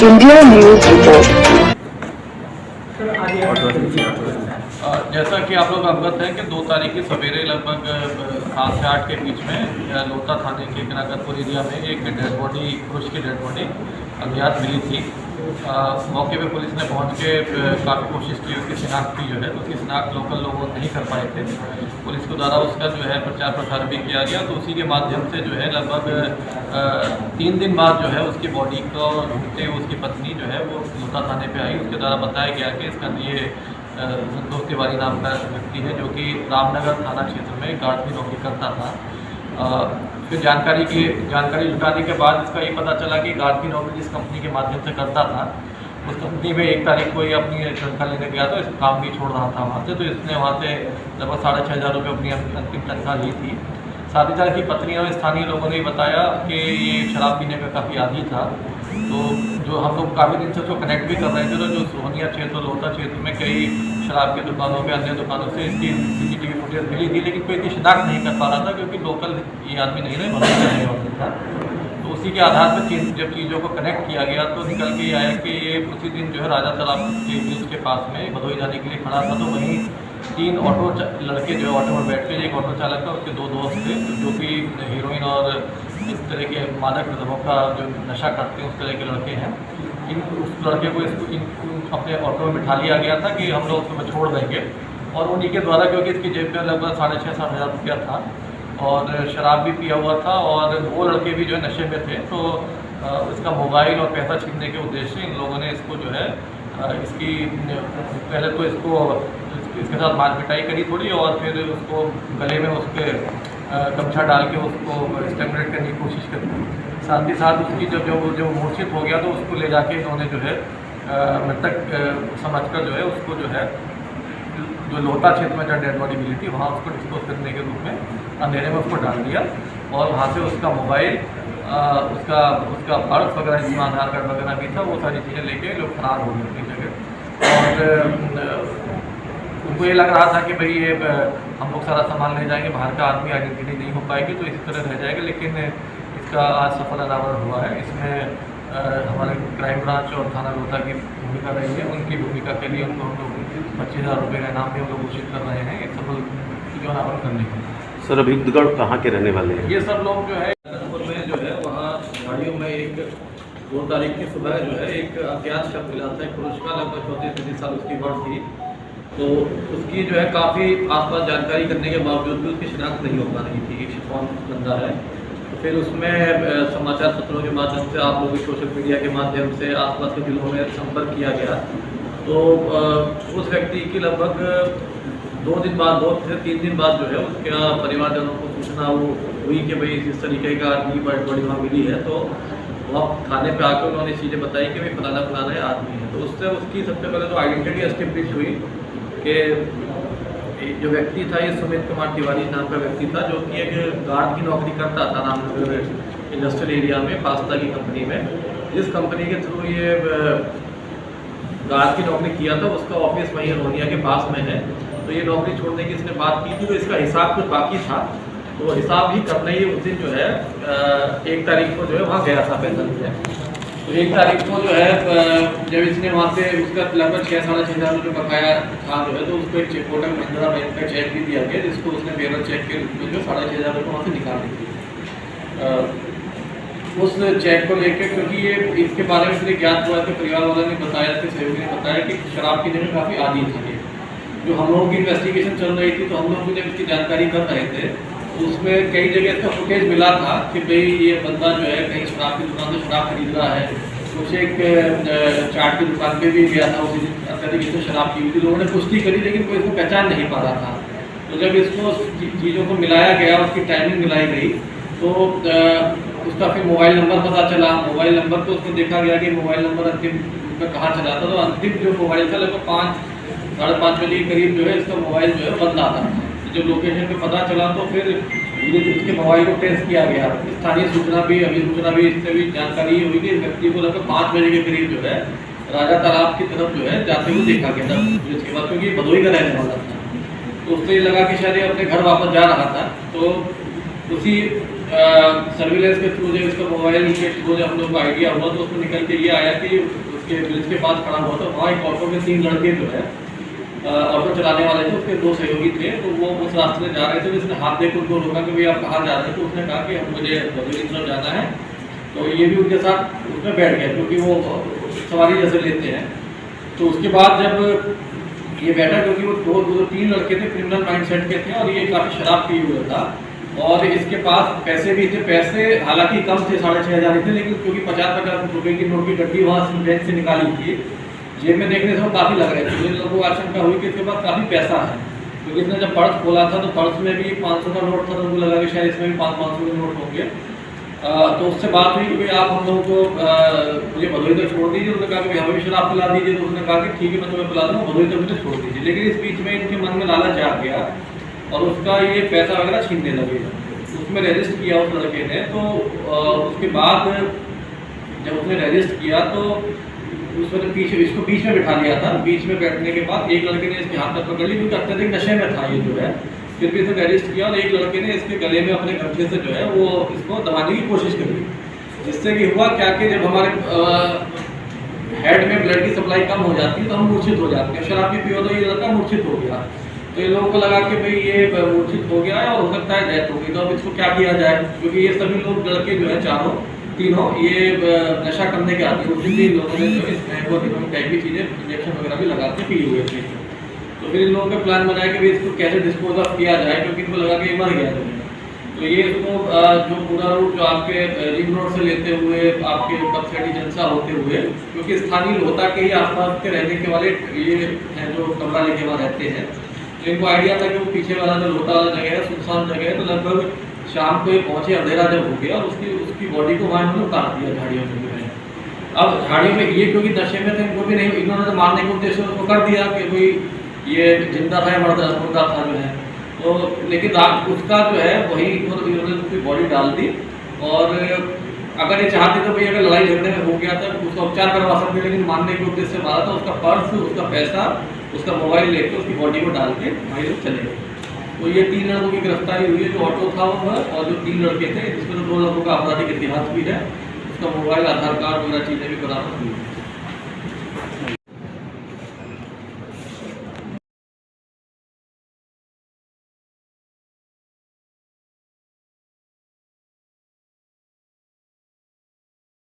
India news report. जैसा कि आप लोग अवगत हैं कि 2 तारीख की सवेरे लगभग 7 से 8 के बीच में लोता थाने के नागरपुर एरिया में एक डेड बॉडी, पुरुष की डेड बॉडी अज्ञात मिली थी। मौके पे पुलिस ने पहुंच के काफ़ी कोशिश की उसकी शिनाख्त की तो उसकी शिनाख्त लोकल लोग नहीं कर पाए थे। पुलिस के द्वारा उसका प्रचार प्रसार भी किया गया, तो उसी के माध्यम से लगभग 3 दिन बाद उसकी बॉडी को ढूंढते हुए उसकी पत्नी वो लोता थाने पे आई। उसके द्वारा बताया गया कि इसका ये संतोष तिवारी नाम का व्यक्ति है, जो कि रामनगर थाना क्षेत्र में गार्ड की नौकरी करता था। फिर जानकारी जुटाने के बाद इसका ये पता चला कि गार्ड की नौकरी जिस कंपनी के माध्यम से करता था, उस कंपनी में 1 तारीख को ये अपनी तनख्वाह लेने गया था। इस काम भी छोड़ रहा था वहाँ से, तो इसने वहाँ से लगभग 6,500 रुपये अपनी अंतिम तनख्वाह ली थी। साथ ही साथ की पत्नी और स्थानीय लोगों ने बताया कि ये शराब पीने का काफ़ी आदी था। तो जो हम लोग काफ़ी दिन से उसको कनेक्ट भी कर रहे थे, तो जो सोहनिया क्षेत्र, लोता क्षेत्र में कई शराब की दुकानों पे, अन्य दुकानों से इसकी CCTV फुटेज मिली थी, लेकिन कोई इसकी शिनाख्त नहीं कर पा रहा था, क्योंकि लोकल ये आदमी नहीं रहे, भरोसा नहीं होता था। तो उसी के आधार पर जब चीज़ों को कनेक्ट किया गया तो निकल के ये आया कि ये उसी दिन राजा तालाब के ब्रिज के पास में भदोही जाने के लिए खड़ा था। तो वहीं 3 ऑटो लड़के ऑटो में बैठ के, एक ऑटो चालक था, उसके 2 दोस्त थे, जो कि हीरोइन और इस तरह के मादक द्रव्यों का जो नशा करते हैं उस तरह के लड़के हैं। उस लड़के को अपने ऑटो में बिठा लिया गया था कि हम लोग उसमें छोड़ देंगे, और उन्हीं के द्वारा, क्योंकि इसकी जेब में लगभग 6,500-7 हज़ार रुपया था और शराब भी पिया हुआ था, और वो लड़के भी नशे में थे। तो इसका मोबाइल और पैसा छीनने के उद्देश्य से इन लोगों ने इसको इसकी पहले तो इसके साथ मार पिटाई करी थोड़ी, और फिर उसको गले में उसके गमछा डाल के उसको स्ट्रैंगुलेट करने की कोशिश करी। साथ ही साथ उसकी जब मूर्छित हो गया तो उसको ले जाके इन्होंने मृतक समझकर उसको जो लोता क्षेत्र में जहाँ डेड बॉडी मिली थी वहाँ उसको डिस्पोज करने के रूप में अंधेरे में उसको डाल दिया, और वहाँ से उसका मोबाइल, उसका पर्स वगैरह जिसमें आधार कार्ड वगैरह भी था, वो सारी चीज़ें लेके लोग फरार हो गए अपनी जगह। और उनको ये लग रहा था कि भाई ये हम लोग सारा सामान ले जाएंगे, बाहर का आदमी आइडेंटिटी नहीं हो पाएगी, तो इसी तरह रह जाएगा। लेकिन इसका आज सफल अनावरण हुआ है। इसमें हमारे क्राइम ब्रांच और थाना लोता की भूमिका रही है। उनकी भूमिका के लिए उनको हम लोग 25,000 रुपये का इनाम भी हम लोग घोषित कर रहे हैं एक सफल अनावरण करने के लिए। सर, अभियुक्तगढ़ कहाँ के रहने वाले हैं? ये सब लोग नागपुर में वहाँ गाड़ियों में एक 2 तारीख की सुबह एक अज्ञात शख्स मिला था, एक पुरुष का, लगभग 34-35 साल उसकी उम्र थी। तो उसकी काफ़ी आसपास जानकारी करने के बावजूद भी उसकी शिनाख्त नहीं हो पा रही थी कि कौन बंदा है। तो फिर उसमें समाचार पत्रों के माध्यम से, आप लोगों की सोशल मीडिया के माध्यम से आसपास के जिलों में संपर्क किया गया। तो उस व्यक्ति की लगभग 2 दिन बाद, 2 से 3 दिन बाद उसके परिवारजनों को सूचना हुई कि भाई इस तरीके का आदमी बड़ी वहाँ मिली है। तो वहाँ थाने पे आकर उन्होंने चीज़ें बताई कि भाई फलाना आदमी है। तो उससे उसकी सबसे पहले तो आइडेंटिटी एस्टेब्लिश हुई कि जो व्यक्ति था ये सुमित कुमार तिवारी नाम का व्यक्ति था, जो कि एक गार्ड की नौकरी करता था रामनगर इंडस्ट्रियल एरिया में, पास्ता की कंपनी में। जिस कंपनी के थ्रू ये गार्ड की नौकरी किया था उसका ऑफिस वहीं रोनिया के पास में है। तो ये नौकरी छोड़ने की इसने बात की थी, तो इसका हिसाब कुछ बाकी था, तो हिसाब ही करने ही उस दिन 1 तारीख को वहाँ गया था पैदल से। तो 1 तारीख को जब इसने वहाँ से उसका लगभग 6-6.5 हज़ार रुपये बकाया था तो उसको एक कोटक महिंद्रा बैंक का चेक भी दिया गया, जिसको उसने पेरोल चेक के रूप में 6,500 रुपये वहाँ से निकाल दी। उस चेक को लेकर, क्योंकि ये इसके बारे में इसलिए ज्ञात हुआ कि परिवार वालों ने बताया, इसके सहयोगी ने बताया कि शराब पीने में काफ़ी आदी था। जो हम लोगों की इन्वेस्टिगेशन चल रही थी, तो हम लोग जब इसकी जानकारी कर रहे थे तो उसमें कई जगह इसका फुटेज मिला था कि भाई ये बंदा कहीं शराब की दुकान से शराब खरीद रहा है। कुछ एक चाट की दुकान पे भी गया था, उसी दिन अत्यधिक इसमें शराब पी हुई थी। लोगों ने पुष्टि करी, लेकिन कोई इसको पहचान नहीं पा रहा था। तो जब इसको चीज़ों को मिलाया गया, उसकी टाइमिंग मिलाई गई, तो उसका फिर मोबाइल नंबर पता चला। मोबाइल नंबर तो उसमें देखा गया कि मोबाइल नंबर अंतिम में कहाँ चला था। तो अंतिम जो मोबाइल था लगभग 5-5:30 बजे के करीब इसका मोबाइल बंद आता था। जब लोकेशन पे पता चला तो फिर धीरे उसके मोबाइल को टेस्ट किया गया। स्थानीय सूचना भी, अभिसूचना भी, इससे भी जानकारी हुई कि व्यक्ति को लगभग 5 बजे के करीब राजा तालाब की तरफ जाते हुए देखा गया था ब्रिज के बाद, क्योंकि भदोही का रहने वाला था। तो उससे ये लगा कि शायद ये अपने घर वापस जा रहा था। तो उसी सर्विलेंस के थ्रू जब इसका मोबाइल के थ्रू जब हम लोग को आइडिया हुआ तो उसमें निकल के ये आया कि उसके ब्रिज के पास खड़ा हुआ था, वहाँ एक ऑटो में 3 लड़के जो है ऑटो चलाने वाले थे, उसके 2 सहयोगी थे। तो वो उस रास्ते में जा रहे थे, तो इसने हाथ देकर उनको रोका कि भाई आप कहाँ जा रहे हैं। तो उसने कहा कि हम मुझे भदोही तरफ जाना है। तो ये भी उनके साथ उसमें बैठ गए, क्योंकि वो सवारी जैसे लेते हैं। तो उसके बाद जब ये बैठा, क्योंकि वो 3 लड़के थे, क्रिमिनल माइंडसेट के थे और ये काफ़ी शराब पिए हुआ था और इसके पास पैसे भी थे। पैसे हालांकि कम थे, 6,500 थे, लेकिन क्योंकि 50-50 रुपये की नोट की गड्डी वहाँ बैंक से निकाली थी, जेब में देखने से वो काफ़ी लग रहे थे। इन लोगों को आशंका हुई कि इसके पास काफ़ी पैसा है, क्योंकि इसने जब पर्स खोला था तो पर्स में भी 500 का नोट था। तो उनको लगा कि शायद इसमें भी 500 के नोट होंगे। तो उससे बात हुई कि भाई आप हम लोगों को मुझे भदोही तक छोड़ दीजिए। उन्होंने कहा कि हमें भी शराब पिला दीजिए। तो उसने कहा कि ठीक है मैं तुम्हें पिला दूँगा, भदोही तक मुझे छोड़ दीजिए। लेकिन इस बीच में इनके मन में लालच जाग गया और उसका ये पैसा वगैरह छीनने लगे। उसमें रजिस्ट किया उस लड़के ने। तो उसके बाद जब उसने रजिस्ट किया तो उसने पीछे इसको बीच में बिठा लिया था। बीच में बैठने के बाद एक लड़के ने इसके हाथ तक पकड़ ली, क्योंकि अत्यधिक नशे में था ये जो है। फिर भी इसे अरेस्ट किया और एक लड़के ने इसके गले में अपने गमछे से जो है वो इसको दबाने की कोशिश करी, जिससे कि हुआ क्या कि जब हमारे हेड में ब्लड की सप्लाई कम हो जाती है तो हम मूर्छित हो जाते हैं। शराब भी पियो तो ये लड़का मूर्छित हो गया। तो इन लोगों को लगा कि भाई ये मूर्छित हो गया है और हो सकता है डेथ हो गई। तो अब इसको क्या किया जाए, क्योंकि ये सभी लोग लड़के जो है तीनों ये नशा करने के आदि। उस दिन भी इन लोगों ने जो इसमें टाइप की चीज़ें इंजेक्शन वगैरह भी लगा के पी हुए थे। तो फिर इन लोगों का प्लान बनाया कि भाई इसको कैसे डिस्पोज ऑफ किया जाए, क्योंकि इनको लगा कि ये मर गया था। तो ये इसको जो पूरा रूट जो आपके रिंग रोड से लेते हुए आपके कपसेटी जनसा होते हुए, क्योंकि स्थानीय होता के ही आसपास के रहने के वाले ये हैं जो कमरा लेके वहाँ रहते हैं। तो इनको आइडिया था कि वो पीछे वाला जो लोटा वाला जगह है, सुनसान जगह है। तो लगभग शाम को ये पहुँचे, अंधेरा जब हो गया और उसकी बॉडी को वहाँ इन्होंने उतार दिया झाड़ियों में। अब झाड़ियों में ये क्योंकि नशे में थे, इनको भी नहीं, इन्होंने तो मारने के उद्देश्य उसको कर दिया कि भाई ये जिंदा था या मुर्दा था जो है। तो लेकिन रात उसका जो है वही इन्होंने उसकी बॉडी डाल दी। और अगर ये चाहते तो भाई अगर लड़ाई झगड़े में हो गया था उसका उपचार करवा सकते, लेकिन मारने के उद्देश्य से मारा था। उसका पर्स, उसका पैसा, उसका मोबाइल लेके उसकी बॉडी को डाल के वहीं लोग चले गए। तो ये 3 लड़कों की गिरफ्तारी हुई है। जो ऑटो था वो और जो 3 लड़के थे, जिसमें तो 2 लोगों का आपराधिक इतिहास भी है, उसका मोबाइल, आधार कार्ड वगैरह चीज़ें भी बरामद हुई।